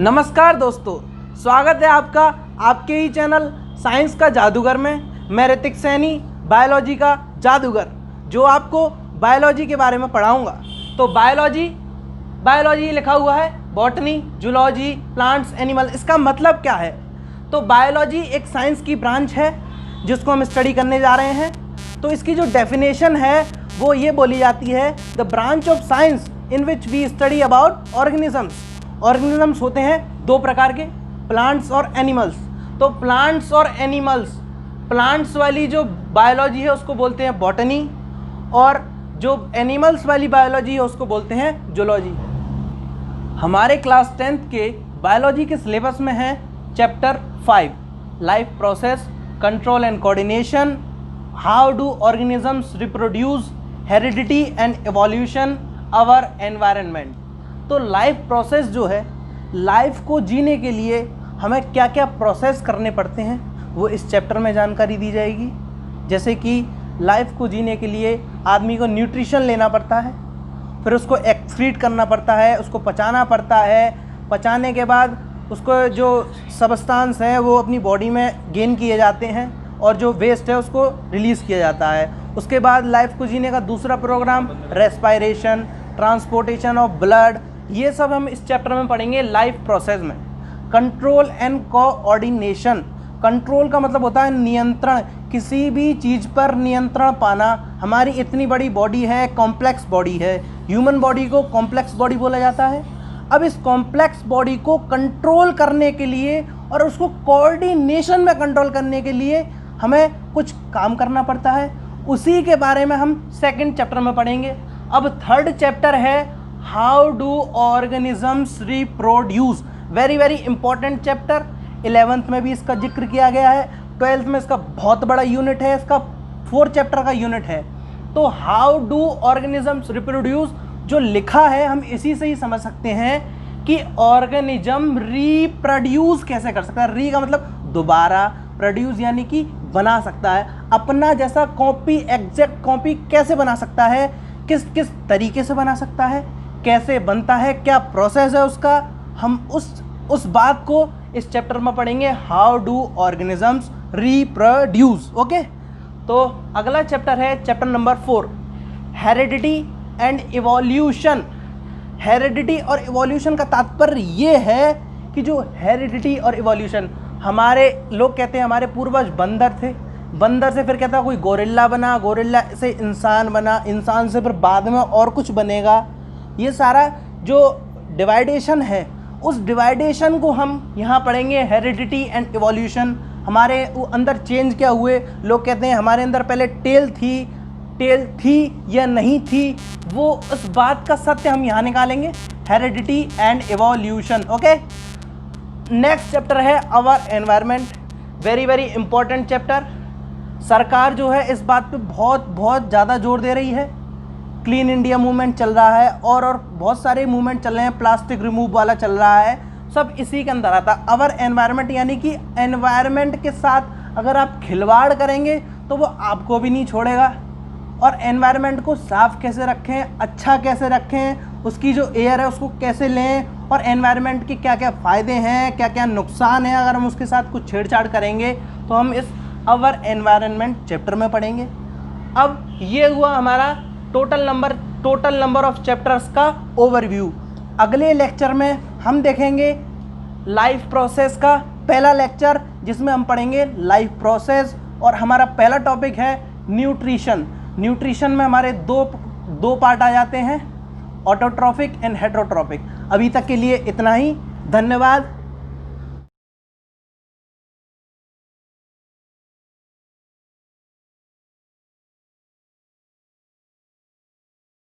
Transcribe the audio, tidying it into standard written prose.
नमस्कार दोस्तों, स्वागत है आपका आपके ही चैनल साइंस का जादूगर में। मैं ऋतिक सैनी, बायोलॉजी का जादूगर, जो आपको बायोलॉजी के बारे में पढ़ाऊंगा। तो बायोलॉजी लिखा हुआ है बॉटनी, जूलॉजी, प्लांट्स, एनिमल। इसका मतलब क्या है? तो बायोलॉजी एक साइंस की ब्रांच है जिसको हम स्टडी करने जा रहे हैं। तो इसकी जो डेफिनेशन है वो ये बोली जाती है, the branch of science in which we study about organisms. Organisms होते हैं दो प्रकार के, प्लांट्स और एनिमल्स। तो प्लांट्स और एनिमल्स, प्लांट्स वाली जो बायोलॉजी है उसको बोलते हैं बॉटनी, और जो एनिमल्स वाली बायोलॉजी है उसको बोलते हैं जूलॉजी। हमारे क्लास 10th के बायोलॉजी के सिलेबस में है chapter 5, life process, control and coordination, how do organisms reproduce, heredity and evolution, our environment. तो लाइफ प्रोसेस जो है, लाइफ को जीने के लिए हमें क्या क्या प्रोसेस करने पड़ते हैं वो इस चैप्टर में जानकारी दी जाएगी। जैसे कि लाइफ को जीने के लिए आदमी को न्यूट्रिशन लेना पड़ता है, फिर उसको एक्सक्रीट करना पड़ता है, उसको पचाना पड़ता है। पचाने के बाद उसको जो सब्सटेंस है वो अपनी बॉडी में गेन किए जाते हैं और जो वेस्ट है उसको रिलीज़ किया जाता है। उसके बाद लाइफ को जीने का दूसरा programme respiration, transportation of blood, ये सब हम इस चैप्टर में पढ़ेंगे लाइफ प्रोसेस में। कंट्रोल एंड कोऑर्डिनेशन, कंट्रोल का मतलब होता है नियंत्रण, किसी भी चीज़ पर नियंत्रण पाना। हमारी इतनी बड़ी बॉडी है, कॉम्प्लेक्स बॉडी है, ह्यूमन बॉडी को कॉम्प्लेक्स बॉडी बोला जाता है। अब इस कॉम्प्लेक्स बॉडी को कंट्रोल करने के लिए और उसको कोऑर्डिनेशन में कंट्रोल करने के लिए हमें कुछ काम करना पड़ता है। उसी के बारे में हम सेकंड चैप्टर में पढ़ेंगे। अब थर्ड चैप्टर है how do organisms reproduce. Very very important chapter. 11th में भी इसका जिक्र किया गया है, 12th में इसका बहुत बड़ा यूनिट है, इसका 4th चैप्टर का यूनिट है। तो हाउ डू ऑर्गेनिजम्स रिप्रोड्यूस जो लिखा है हम इसी से ही समझ सकते हैं कि ऑर्गेनिज्म रिप्रोड्यूस कैसे कर सकता है। री का मतलब दोबारा, प्रोड्यूस यानी कि बना सकता है, अपना जैसा कॉपी, एग्जैक्ट कॉपी कैसे बना सकता है, किस किस तरीके से बना सकता है, कैसे बनता है, क्या प्रोसेस है उसका, हम उस बात को इस चैप्टर में पढ़ेंगे, how do organisms reproduce. Okay, तो अगला चैप्टर है chapter number 4, heredity and evolution. Heredity और इवोल्यूशन का तात्पर्य ये है कि जो हेरिडिटी और इवोल्यूशन, हमारे लोग कहते हैं हमारे पूर्वज बंदर थे, बंदर से फिर कहता है कोई गोरिल्ला बना, गोरिल्ला से इंसान बना, इंसान से फिर बाद में और कुछ बनेगा। ये सारा जो डिवाइडेशन है उस डिवाइडेशन को हम यहाँ पढ़ेंगे, हेरिडिटी एंड इवोल्यूशन। हमारे अंदर चेंज क्या हुए, लोग कहते हैं हमारे अंदर पहले टेल थी या नहीं थी, वो उस बात का सत्य हम यहाँ निकालेंगे, heredity and evolution. Okay, next chapter है our environment. Very very important chapter. सरकार जो है इस बात पे बहुत ज़्यादा जोर दे रही है। क्लीन इंडिया मूवमेंट चल रहा है और बहुत सारे मूवमेंट चल रहे हैं, प्लास्टिक रिमूव वाला चल रहा है, सब इसी के अंदर आता है। आवर एनवायरनमेंट यानी कि एनवायरनमेंट के साथ अगर आप खिलवाड़ करेंगे तो वो आपको भी नहीं छोड़ेगा। और एनवायरनमेंट को साफ़ कैसे रखें, अच्छा कैसे रखें, उसकी जो एयर है उसको कैसे लें, और एनवायरनमेंट के क्या क्या फ़ायदे हैं, क्या क्या नुकसान है अगर हम उसके साथ कुछ छेड़छाड़ करेंगे, तो हम इस आवर एनवायरनमेंट चैप्टर में पढ़ेंगे। अब ये हुआ हमारा टोटल नंबर ऑफ चैप्टर्स का ओवरव्यू। अगले लेक्चर में हम देखेंगे लाइफ प्रोसेस का पहला लेक्चर, जिसमें हम पढ़ेंगे लाइफ प्रोसेस, और हमारा पहला टॉपिक है न्यूट्रिशन। न्यूट्रिशन में हमारे दो पार्ट आ जाते हैं, ऑटोट्रॉफिक एंड हेटरोट्रॉफिक। अभी तक के लिए इतना ही, धन्यवाद।